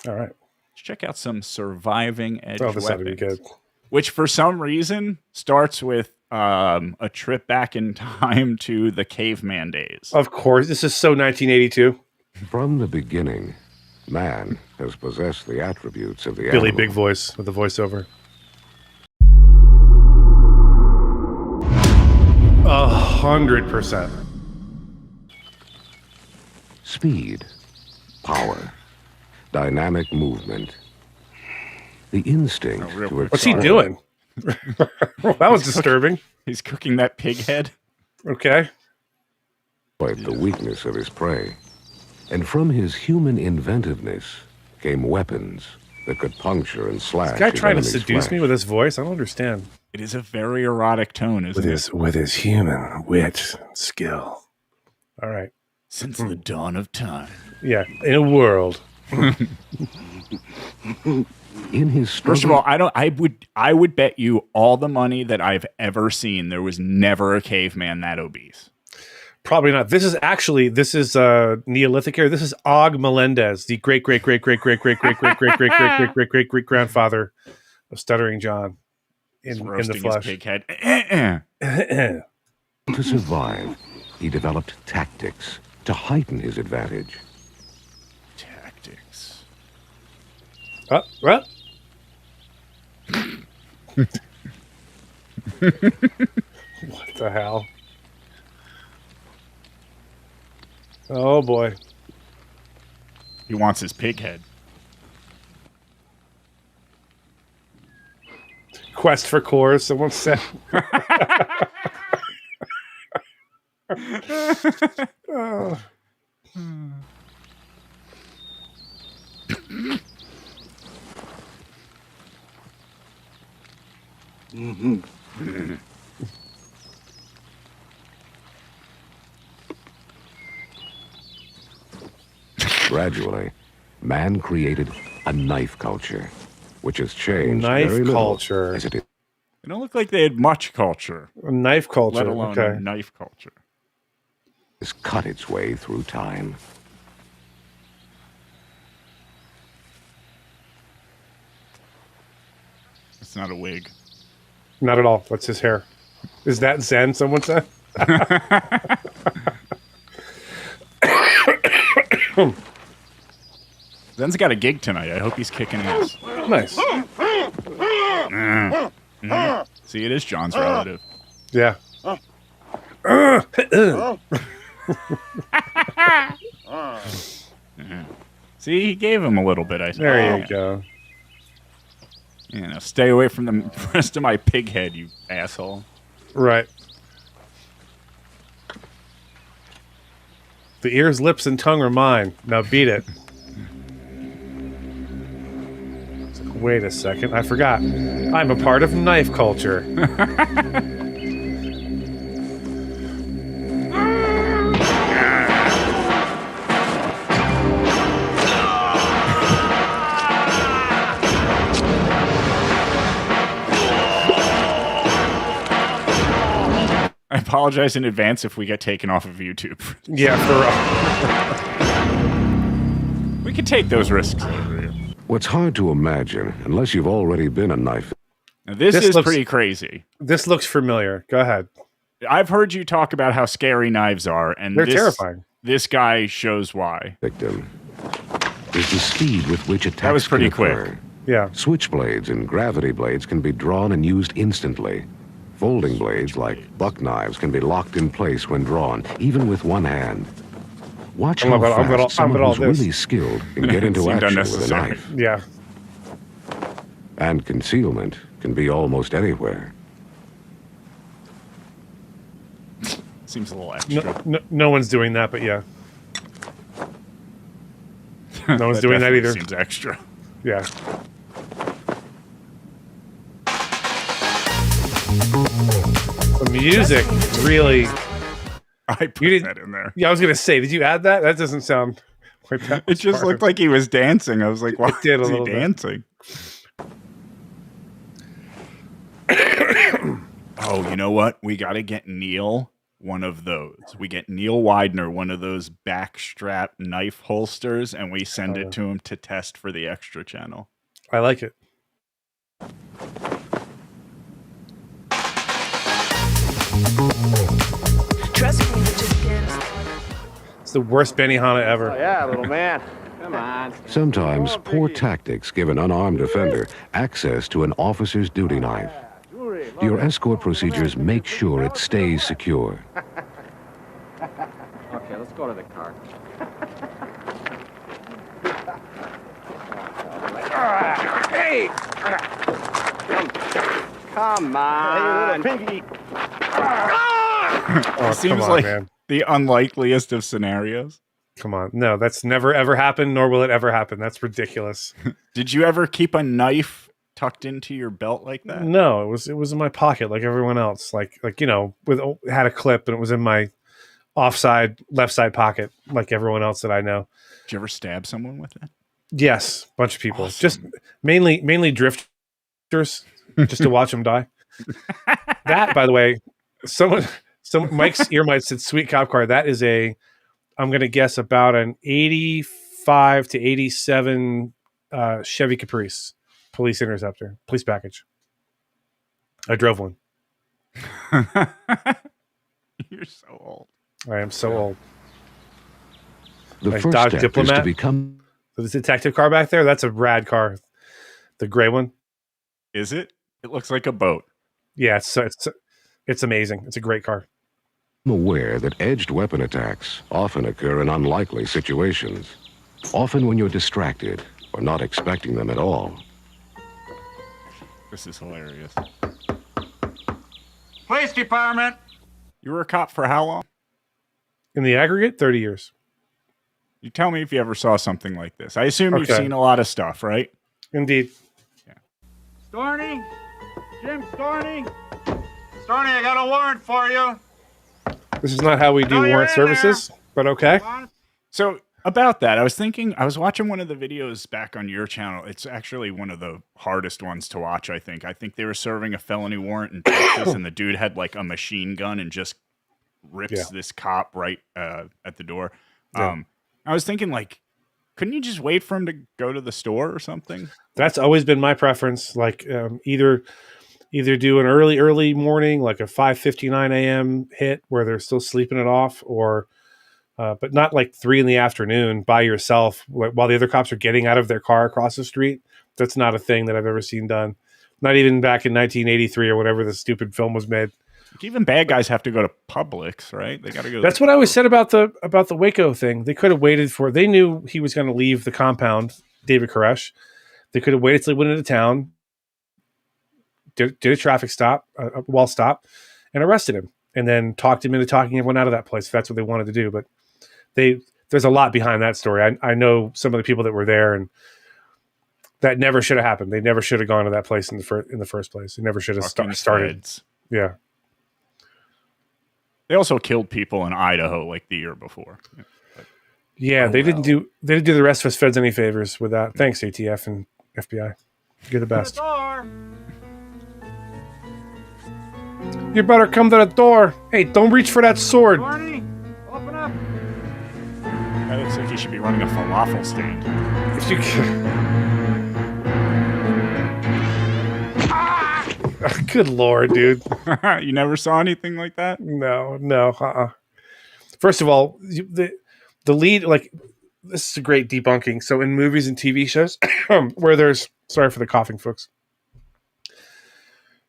All right. Let's check out some surviving edge Oh, this ought to be weapons, good. which for some reason starts with a trip back in time to the caveman days. Of course. This is so 1982. From the beginning, man has possessed the attributes of the Billy animal. Big Voice with the voiceover. 100%. Speed, power, dynamic movement, the instinct to What's he doing? That was disturbing. He's cooking that pig head. Okay. exploit the weakness of his prey. And from his human inventiveness came weapons that could puncture and slash. This guy trying to his seduce flesh. me with his voice? I don't understand. It is a very erotic tone, isn't it? With his human wit and skill. All right. Since the dawn of time. Yeah, in a world. In his First of all, I would bet you all the money that I've ever seen there was never a caveman that obese. Probably not. This is Neolithic era. This is Og Melendez, the great grandfather of Stuttering John in the flesh. His pig head. To survive, he developed tactics to heighten his advantage. Tactics. What? What the hell? Oh boy. He wants his pig head. Quest for cores, someone said. Oh. Gradually, man created a knife culture, which has changed Knife very little culture. as it is. They don't look like they had much culture, A knife culture. let alone Okay. a knife culture. Has cut its way through time. It's not a wig. Not at all. That's his hair. Is that Zen, someone said? Zen's got a gig tonight. I hope he's kicking ass. Nice. See, it is John's relative. Yeah. See, he gave him a little bit, I think. There you go. You know, stay away from the rest of my pig head, you asshole. Right. The ears, lips, and tongue are mine. Now beat it. Wait a second. I forgot. I'm a part of knife culture. I apologize in advance if we get taken off of YouTube. Yeah, for We can take those risks over here. What's hard to imagine, unless you've already been a knife. Now, this is looks- pretty crazy. this looks familiar. Go ahead. I've heard you talk about how scary knives are, and They're terrifying. This guy shows why. Victim is the speed with which attacks That was pretty can occur. quick. Yeah. Switchblades and gravity blades can be drawn and used instantly. Folding blades, like buck knives, can be locked in place when drawn, even with one hand. Watch how fast someone who's really skilled can get into Seemed action with a unnecessary. knife. Yeah. And concealment can be almost anywhere. Seems a little extra. No one's doing that, but yeah. No one's doing that definitely either. Seems extra. Yeah. The music really. I put didn't- that in there. Yeah, I was gonna say, did you add that? That doesn't sound like that. It just looked like he was dancing. I was like, why It did a is he little bit. dancing? Oh, you know what? We got to get Neil one of those. We get Neil Widener one of those backstrap knife holsters, and we send it to him to test for the extra channel. I like it. Trust me, you're just getting started. It's the worst Benihana ever. Oh, yeah, little man. Come on. Sometimes poor tactics give an unarmed offender access to an officer's duty knife. Do your escort procedures make sure it stays secure? Okay, let's go to the car. Hey! Come on. Hey, little piggy. Oh, Seems come on, like man. the unlikeliest of scenarios. Come on. No, that's never ever happened, nor will it ever happen. That's ridiculous. Did you ever keep a knife tucked into your belt like that? No, it was in my pocket like everyone else. Like with had a clip and it was in my offside left side pocket like everyone else that I know. Did you ever stab someone with it? Yes, bunch of people. Awesome. Just mainly drifters just to watch them die. That, by the way, Mike's ear might said sweet cop car. That is I'm going to guess about an 85 to 87 Chevy Caprice police interceptor, police package. I drove one. You're so old. I am so old. The Like first Dodge step is Diplomat? to become... So the detective car back there, that's a rad car. The gray one. Is it? It looks like a boat. Yeah, it's amazing. It's a great car. aware that edged weapon attacks often occur in unlikely situations, often when you're distracted or not expecting them at all. This is hilarious. Police department. You were a cop for how long? In the aggregate, 30 years. You tell me if you ever saw something like this. I assume you've Okay. seen a lot of stuff, right? Indeed. Storny? Jim Storny? Storny, I got a warrant for you. This is not how we do know you're warrant in services, but okay. Come on. So about that, I was watching one of the videos back on your channel. It's actually one of the hardest ones to watch, I think. I think they were serving a felony warrant in Texas, and the dude had like a machine gun and just rips this cop right at the door. Yeah. I was thinking, like, couldn't you just wait for him to go to the store or something? That's always been my preference. Like either do an early morning, like a 5:59 a.m. hit where they're still sleeping it off, or but not like 3 p.m. by yourself while the other cops are getting out of their car across the street. That's not a thing that I've ever seen done. Not even back in 1983 or whatever the stupid film was made. Even bad guys have to go to Publix, right? They got to go. That's what I always said about the Waco thing. They could have waited for. They knew he was going to leave the compound, David Koresh. They could have waited till he went into town, did a traffic stop, a wall stop, and arrested him, and then talked him into talking everyone out of that place. If that's what they wanted to do, but there's a lot behind that story. I know some of the people that were there, and that never should have happened. They never should have gone to that place in the first place. They never should have started. Feds. Yeah. They also killed people in Idaho like the year before. Yeah, they didn't do the rest of us feds any favors with that. Thanks, ATF and FBI. You're the best. Door. You better come to the door. Hey, don't reach for that sword. Storny, open up. That looks like he should be running a falafel stand. If you Good Lord, dude. You never saw anything like that? No. First of all, the lead, like, this is a great debunking. So in movies and TV shows where there's, sorry for the coughing, folks,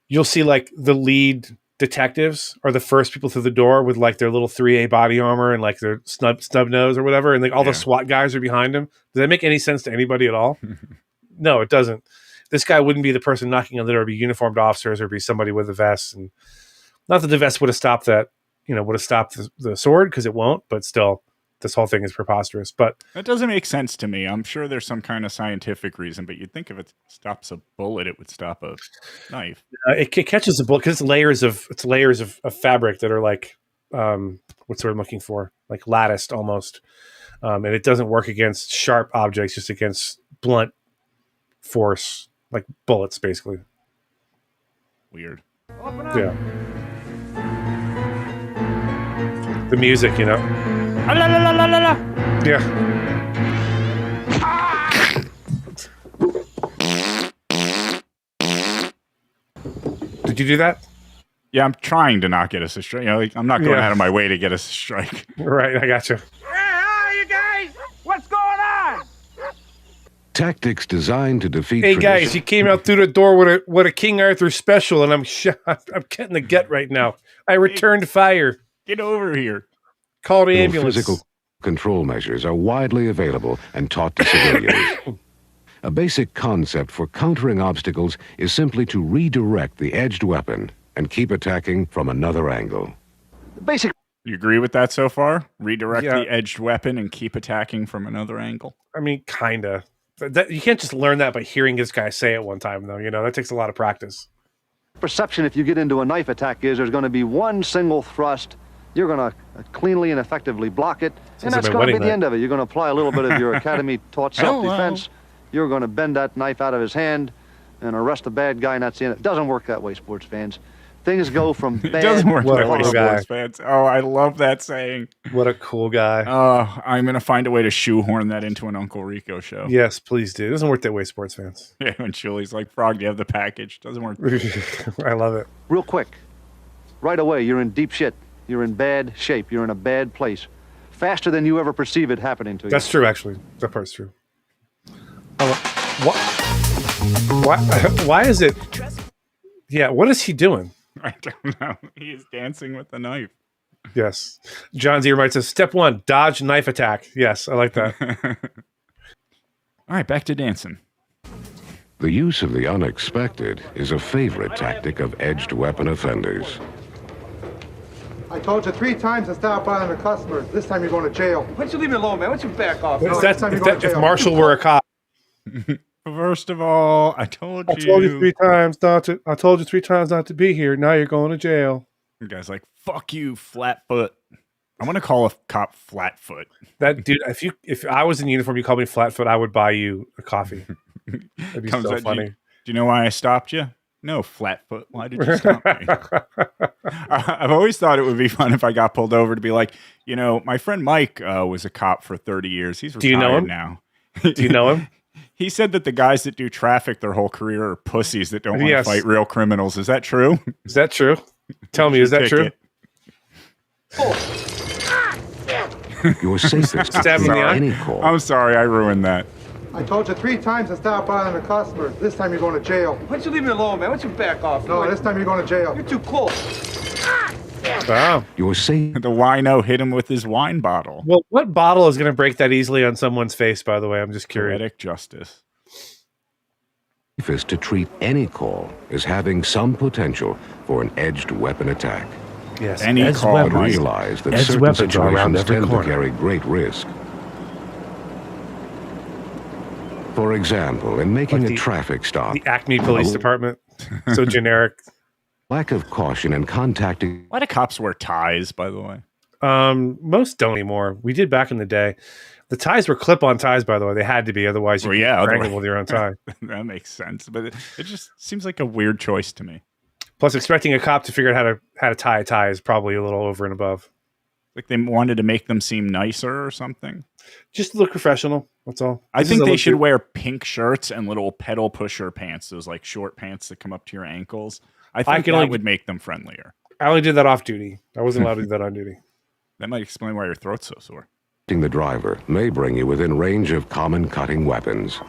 you'll see like the lead detectives are the first people through the door with like their little 3A body armor and like their snub nose or whatever, and like all the SWAT guys are behind them. Does that make any sense to anybody at all? No, it doesn't. This guy wouldn't be the person knocking on the door. It'd be uniformed officers, or be somebody with a vest. And not that the vest would have stopped that, would have stopped the sword, because it won't. But still, this whole thing is preposterous. But That doesn't make sense to me. I'm sure there's some kind of scientific reason, but you'd think if it stops a bullet, it would stop a knife. it catches a bullet because it's layers of fabric that are like, what's what I'm looking for, like latticed almost, and it doesn't work against sharp objects, just against blunt force, like bullets, basically. Weird. Open up. Yeah. The music, you know. Yeah. Did you do that? Yeah, I'm trying to not get us a strike. You know, like, I'm not going Yeah. out of my way to get us a strike. Right, I got you. Where are you guys? What's going on? Tactics designed to defeat Hey tradition. guys, you came out through the door with a King Arthur special, and I'm getting the gut right now. I returned fire. Get over here. Call the ambulance. Physical control measures are widely available and taught to civilians. A basic concept for countering obstacles is simply to redirect the edged weapon and keep attacking from another angle. Basic. You agree with that so far? Redirect Yeah. the edged weapon and keep attacking from another angle? I mean, kinda. You can't just learn that by hearing this guy say it one time, though. You know, that takes a lot of practice. Perception, if you get into a knife attack, is there's going to be one single thrust. You're going to cleanly and effectively block it, Sounds and like that's my going to be wedding the night. end of it. You're going to apply a little bit of your academy-taught self-defense. You're going to bend that knife out of his hand and arrest the bad guy, and that's the end. It doesn't work that way, sports fans. Things go from It bad doesn't work to What a that way, cool horrible. guy. sports fans. Oh, I love that saying. What a cool guy. I'm going to find a way to shoehorn that into an Uncle Rico show. Yes, please do. It doesn't work that way, sports fans. Yeah, when Shuli's like, Frog, do you have the package? Doesn't work. I love it. Real quick. Right away, you're in deep shit. You're in bad shape. You're in a bad place. Faster than you ever perceive it happening to you. That's true, actually. That part's true. Why is it? Yeah, what is he doing? I don't know. He is dancing with the knife. Yes. John's ear writes says, step 1, dodge knife attack. Yes, I like that. All right, back to dancing. The use of the unexpected is a favorite tactic of edged weapon offenders. I told you 3 times to stop bothering the customers. This time you're going to jail. Why don't you leave me alone, man? Why don't you back off? If, next time you go to if jail. Marshall were a cop, First of all, I told you. I told you 3 times not to. I told you 3 times not to be here. Now you're going to jail. The guy's like, fuck you, Flatfoot. I'm going to call a cop Flatfoot. That dude. If I was in uniform, you called me Flatfoot, I would buy you a coffee. That'd be Comes so at funny. Do you know why I stopped you? No, Flatfoot. Why did you stop me? I've always thought it would be fun if I got pulled over to be like, you know, my friend Mike was a cop for 30 years. He's retired Do you know him? now. Do you know him? He said that the guys that do traffic their whole career are pussies that don't want to Yes. fight real criminals. Is that true? Is that true? Tell me, is that true? Your safest to Stab him in the treat eye? any call. I'm sorry, I ruined that. I told you 3 times to stop bothering the customers. This time you're going to jail. Why don't you leave me alone, man? Why don't you back off? No, this time you're going to jail. You're too close. Wow. Your The wino hit him with his wine bottle. Well, what bottle is going to break that easily on someone's face, by the way? I'm just curious. Poetic justice. safest to treat any call as having some potential for an edged weapon attack. Yes. Any edged call, But weapons. realize that edged certain weapons are around situations every tend to corner. carry great risk. For example, in making Like a traffic stop, The Acme Police Department. So generic. lack of caution in contacting Why do cops wear ties, by the way? Most don't anymore. We did back in the day. The ties were clip-on ties, by the way. They had to be, otherwise you Well, could yeah, strangle otherwise- with your own tie. That makes sense. But it just seems like a weird choice to me. Plus, expecting a cop to figure out how to tie a tie is probably a little over and above. Like they wanted to make them seem nicer or something. Just look professional. That's all. I This think is a they look should good- wear pink shirts and little pedal pusher pants. Those like short pants that come up to your ankles. I think can that only- would make them friendlier. I only did that off duty. I wasn't allowed to do that on duty. That might explain why your throat's so sore. the driver may bring you within range of common cutting weapons.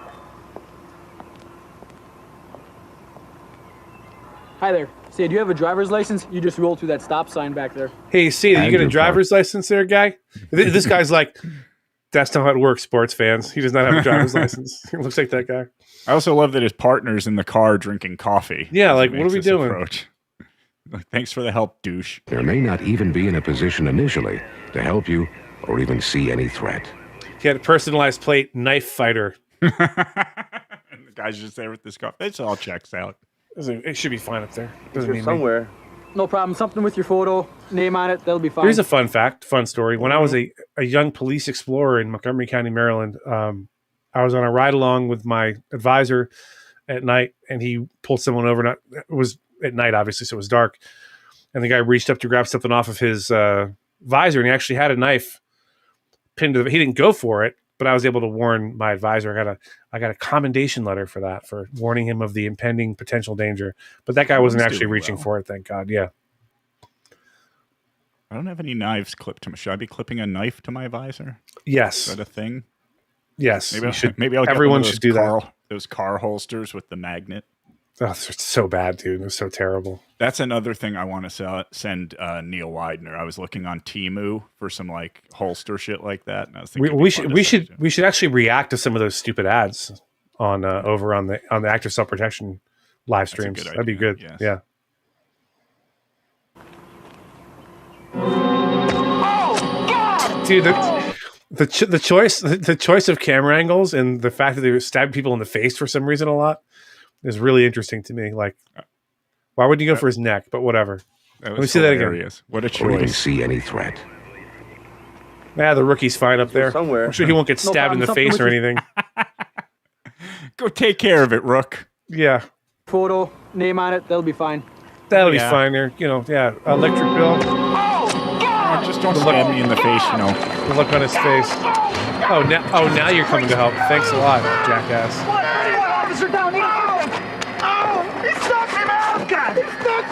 Hi there. Say, do you have a driver's license? You just rolled through that stop sign back there. Hey, see, you And get a your driver's license there, guy? This guy's like, that's not how it works, sports fans. He does not have a driver's license. He looks like that guy. I also love that his partner's in the car drinking coffee. Yeah, as he like, what makes are we this doing? approach. Like, thanks for the help, douche. There may not even be in a position initially to help you or even see any threat. He had a personalized plate, knife fighter. And the guy's just there with this coffee. It all checks out. It should be fine up there. Doesn't You're mean somewhere. No problem. Something with your photo, name on it. That'll be fine. Here's a fun fact, fun story. When I was a young police explorer in Montgomery County, Maryland, I was on a ride along with my advisor at night, and he pulled someone over. It was at night, obviously, so it was dark. And the guy reached up to grab something off of his visor, and he actually had a knife pinned to the. He didn't go for it, but I was able to warn my advisor. I got a commendation letter for that, for warning him of the impending potential danger. But that guy wasn't actually reaching for it, thank God. Yeah. I don't have any knives clipped to me. Should I be clipping a knife to my visor? Yes. Is that a thing? Yes. Maybe I'll get everyone should do that. Those car holsters with the magnet. Oh, it's so bad, dude. It's so terrible. That's another thing I want to send Neil Widener. I was looking on Temu for some like holster shit like that, and I was thinking we should actually react to some of those stupid ads on over on the active self protection live streams. That'd be good. Yes. Yeah. Dude, the choice of camera angles and the fact that they stab people in the face for some reason a lot is really interesting to me. Like, why wouldn't you go for his neck? But whatever. Let me see that again. What a choice! Or even see any threat. Yeah, the rookie's fine up there. Somewhere. I'm sure he won't get stabbed in the face or anything. Go take care of it, Rook. Yeah. Photo, name on it, that'll be fine. That'll be fine there. Electric bill. Just don't stab me in the face, The look on his face. Now you're coming to help. Thanks a lot, jackass. Officer down here. Oh, he stuck me, man. God, he stuck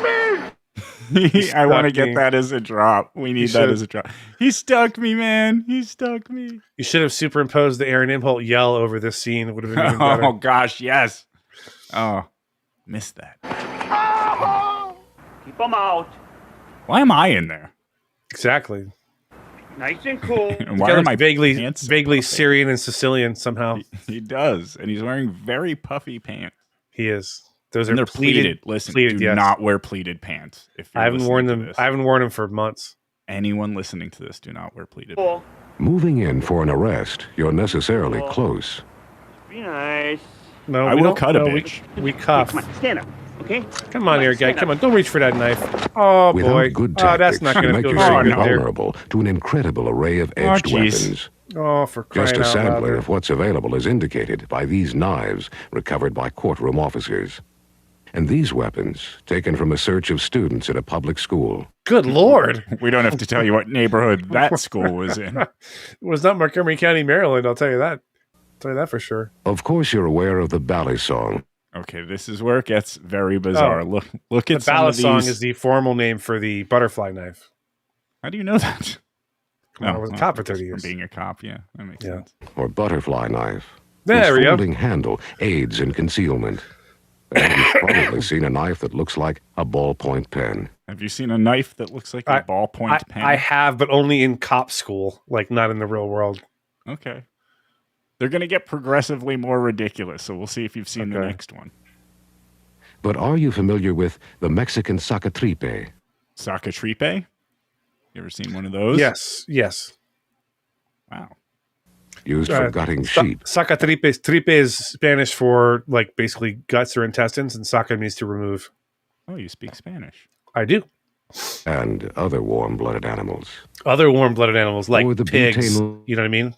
me. I want to get that as a drop. We need that as a drop. He stuck me, man. He stuck me. You should have superimposed the Aaron Imholt yell over this scene. It would have been even better. Oh, gosh, yes. Oh, missed that. Keep them out. Why am I in there? Exactly. Nice and cool. And why are my vaguely pants Syrian and Sicilian somehow? He does, and he's wearing very puffy pants. He is. They're pleated. Listen, do not wear pleated pants. If I haven't worn them. I haven't worn them for months. Anyone listening to this, do not wear pleated pants. Moving in for an arrest, you're necessarily close. Be nice. No, I will cut a bitch. We cuff. Come on, stand up. Okay. Come on here, guy. Come on. Don't reach for that knife. Oh, Without boy. good tactics, that's not going to make feel yourself very good there. vulnerable to an incredible array of edged weapons. Oh, for crying Just a out loud. sampler of what's available is indicated by these knives recovered by courtroom officers. And these weapons, taken from a search of students at a public school. Good Lord. We don't have to tell you what neighborhood that school was in. It was not Montgomery County, Maryland, I'll tell you that. I'll tell you that for sure. Of course, you're aware of the ballet song. Okay, this is where it gets very bizarre. Look at the ballet song these. is the formal name for the butterfly knife. How do you know that? I was a cop for 30 years. From being a cop, yeah, that makes sense. Or butterfly knife. There we go. Folding handle aids in concealment. And you've probably seen a knife that looks like a ballpoint pen. Have you seen a knife that looks like a ballpoint pen? I have, but only in cop school, like not in the real world. Okay. They're going to get progressively more ridiculous, so we'll see if you've seen the next one. But are you familiar with the Mexican sacatripe? Sacatripe? You ever seen one of those? Yes. Wow. Used for gutting sheep. Sacatripe. Tripe is Spanish for like basically guts or intestines, and saca means to remove. Oh, you speak Spanish. I do. And other warm-blooded animals. Other warm-blooded animals like the pigs. You know what I mean?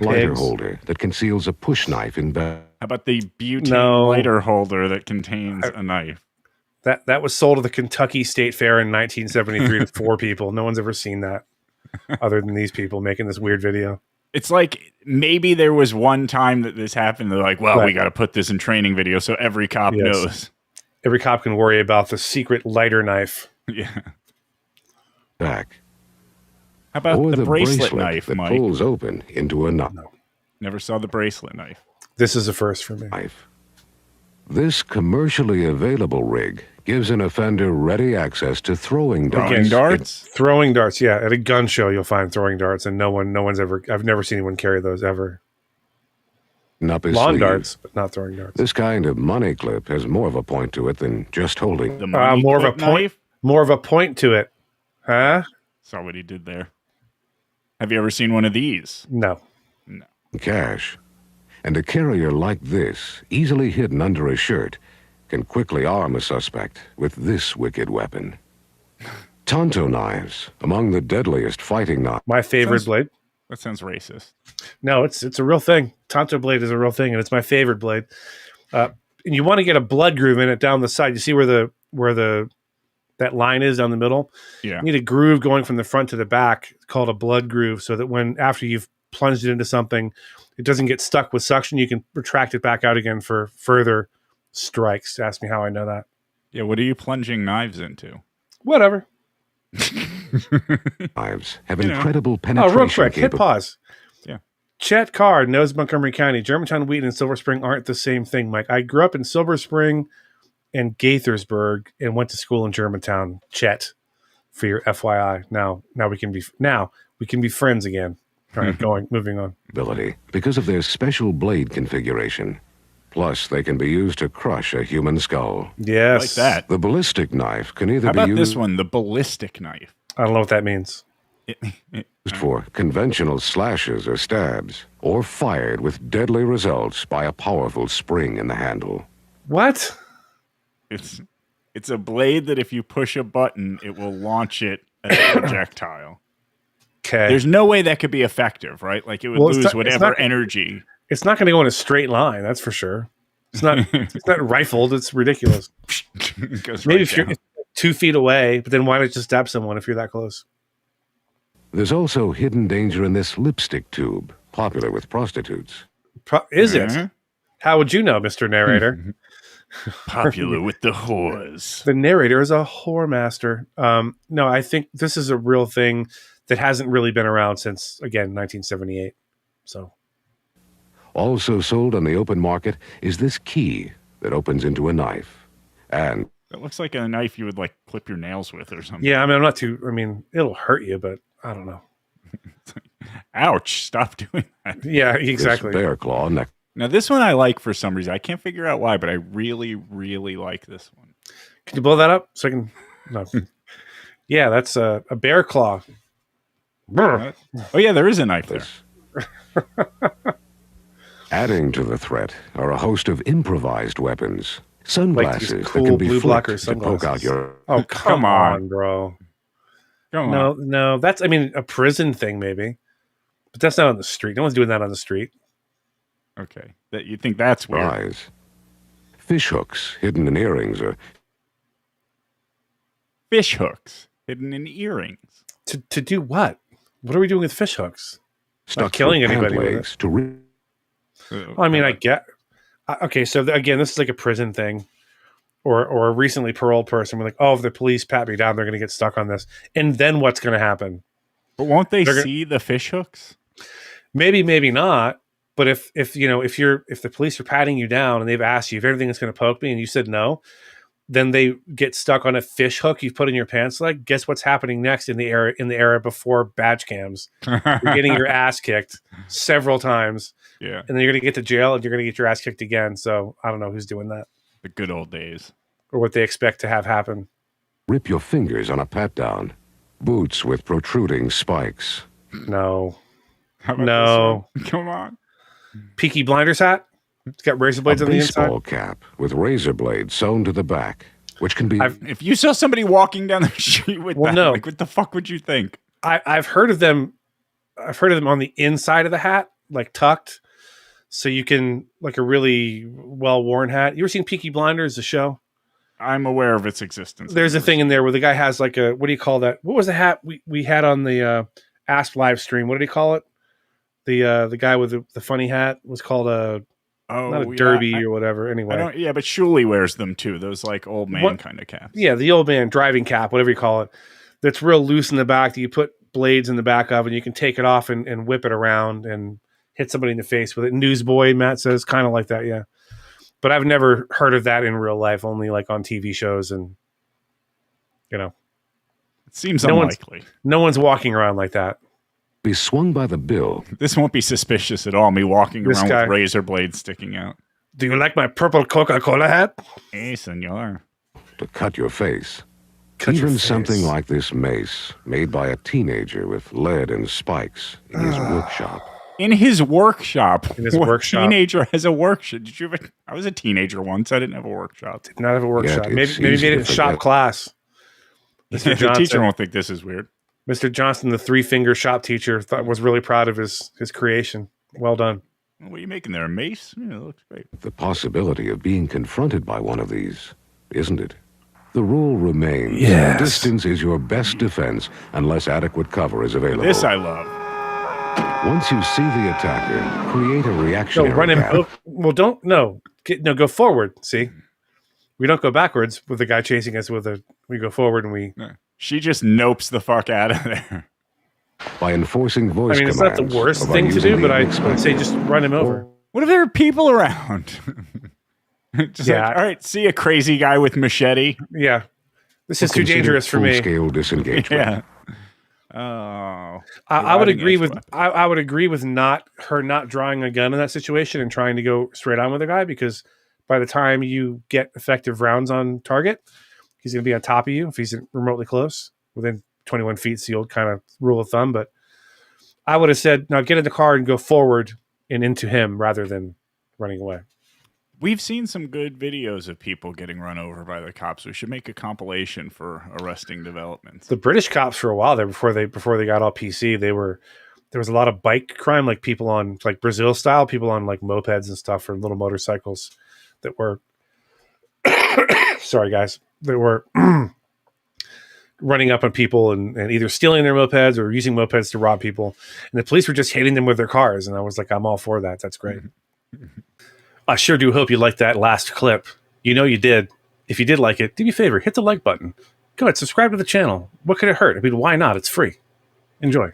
Lighter holder that conceals a push knife in bed. How about the butane lighter holder that contains a knife? That was sold at the Kentucky State Fair in 1973 to 4 people. No one's ever seen that other than these people making this weird video. It's like maybe there was one time that this happened. They're like, well, we got to put this in training video so every cop knows. Every cop can worry about the secret lighter knife. Yeah. Back. How about the bracelet knife, that Mike? pulls open into a knot. No. Never saw the bracelet knife. This is a first for me. This commercially available rig gives an offender ready access to throwing darts. Throwing darts, yeah. At a gun show, you'll find throwing darts, and no one's ever. I've never seen anyone carry those ever. Lawn darts, but not throwing darts. This kind of money clip has more of a point to it than just holding. The money more of a point. Knife? More of a point to it, huh? Saw what he did there. Have you ever seen one of these? No. Cash. And a carrier like this, easily hidden under a shirt, can quickly arm a suspect with this wicked weapon. Tonto knives, among the deadliest fighting knives. My favorite blade. That sounds racist. No, it's a real thing. Tonto blade is a real thing, and it's my favorite blade. And you want to get a blood groove in it down the side. You see where the that line is down the middle. Yeah. You need a groove going from the front to the back called a blood groove, so that when after you've plunged it into something, it doesn't get stuck with suction. You can retract it back out again for further strikes. Ask me how I know that. Yeah, what are you plunging knives into? Whatever. Knives have incredible penetration. Oh, real quick, hit pause. Yeah. Chet Card knows Montgomery County. Germantown, Wheaton, and Silver Spring aren't the same thing, Mike. I grew up in Silver Spring and Gaithersburg and went to school in Germantown. Chet, for your FYI. Now we can be friends again. All right, moving on. Ability because of their special blade configuration. Plus, they can be used to crush a human skull. Yes. Like that. The ballistic knife can either How be about used... this one, the ballistic knife? I don't know what that means. used for conventional slashes or stabs, or fired with deadly results by a powerful spring in the handle. What? It's a blade that if you push a button, it will launch it as a projectile. Okay. There's no way that could be effective, right? Like it would lose whatever energy. It's not going to go in a straight line, that's for sure. It's not it's not rifled. It's ridiculous. It goes Maybe right if you're down. 2 feet away, but then why not just stab someone if you're that close? There's also hidden danger in this lipstick tube, popular with prostitutes. Is it? How would you know, Mr. Narrator? Popular with the whores. The narrator is a whore master. No, I think this is a real thing that hasn't really been around since, again, 1978. So, Also sold on the open market is this key that opens into a knife. And That looks like a knife you would like clip your nails with or something. yeah, I mean, it'll hurt you, but I don't know. Ouch, stop doing that. Yeah, exactly. this bear claw neck. Now, this one I like for some reason. I can't figure out why, but I really, really like this one. Can you blow that up so I can? No. Yeah, that's a bear claw. Brr. Oh, yeah, there is a knife there. Adding to the threat are a host of improvised weapons. Sunglasses Like these cool that can be blue flipped blocker to poke out sunglasses. your... Oh, come on, bro. Come on. No, that's, I mean, a prison thing maybe. But that's not on the street. No one's doing that on the street. Okay. That you think that's weird. Eyes. Fish hooks hidden in earrings or... Fish hooks hidden in earrings. To do what? What are we doing with fish hooks? stuck killing through anybody pant with legs to... Well, I mean, I get... Okay, so again, this is like a prison thing. Or a recently paroled person. We're like, oh, if the police pat me down, they're going to get stuck on this. And then what's going to happen? But won't they see the fish hooks? Maybe, maybe not. But if the police are patting you down and they've asked you if everything is going to poke me and you said no, then they get stuck on a fish hook you've put in your pants leg. Guess what's happening next in the era before badge cams? You're getting your ass kicked several times. Yeah. And then you're going to get to jail and you're going to get your ass kicked again. So I don't know who's doing that. The good old days. Or what they expect to have happen. Rip your fingers on a pat down. Boots with protruding spikes. No. How about No. this one? Come on. Peaky Blinders hat. It's got razor blades A on the inside. baseball cap with razor blades sewn to the back, which can be... If you saw somebody walking down the street with that, no. like, what the fuck would you think? I've heard of them. I've heard of them on the inside of the hat, like tucked, so you can, like a really well-worn hat. You ever seen Peaky Blinders, the show? I'm aware of its existence. There's a thing in there where the guy has like a, what do you call that? What was the hat we had on the Ask live stream? What did he call it? The guy with the funny hat was called not a derby or whatever. Anyway, but Shuli wears them too. Those like old man kind of caps. Yeah, the old man driving cap, whatever you call it. That's real loose in the back that you put blades in the back of, and you can take it off and whip it around and hit somebody in the face with it. Newsboy, Matt says, kind of like that, yeah. But I've never heard of that in real life, only like on TV shows, and it seems unlikely. No one's walking around like that. Be swung by the bill. This won't be suspicious at all, me walking around with razor blades sticking out. Do you like my purple Coca-Cola hat? Hey, senor. To cut your face. Cut your Even face. something like this mace, made by a teenager with lead and spikes in his workshop. In his workshop. In his workshop. Teenager has a workshop. Did you ever? I was a teenager once. I didn't have a workshop. Did not have a workshop. Yeah, maybe made it in shop class. The teacher won't think this is weird. Mr. Johnson, the 3-finger shop teacher, was really proud of his creation. Well done. What are you making there? A mace? Yeah, it looks great. The possibility of being confronted by one of these, isn't it? The rule remains. Yes. Distance is your best defense unless adequate cover is available. This I love. Once you see the attacker, create a No, reactionary run him. gap. Well, don't. No, go forward. See, we don't go backwards with the guy chasing us. We go forward and we. She just nopes the fuck out of there. By enforcing voice I mean, it's not the commands worst or by thing to using do, the but I would unexpected. say just run him over. What if there are people around? Just Yeah. like, all right, see a crazy guy with machete. Yeah, this is too Consider dangerous for me. full-scale disengagement. Yeah. Oh. I would Riding agree edge with weapon. I would agree with not drawing a gun in that situation and trying to go straight on with the guy, because by the time you get effective rounds on target, he's going to be on top of you if he's remotely close, within 21 feet. It's the old kind of rule of thumb. But I would have said, now get in the car and go forward and into him rather than running away. We've seen some good videos of people getting run over by the cops. We should make a compilation for arresting developments. The British cops for a while there, before they got all PC, there was a lot of bike crime, like people on like Brazil style, people on like mopeds and stuff, or little motorcycles that were sorry guys, that were running up on people and either stealing their mopeds or using mopeds to rob people. And the police were just hitting them with their cars. And I was like, I'm all for that. That's great. I sure do hope you liked that last clip. You know you did. If you did like it, do me a favor, hit the like button. Go ahead, subscribe to the channel. What could it hurt? I mean, why not? It's free. Enjoy.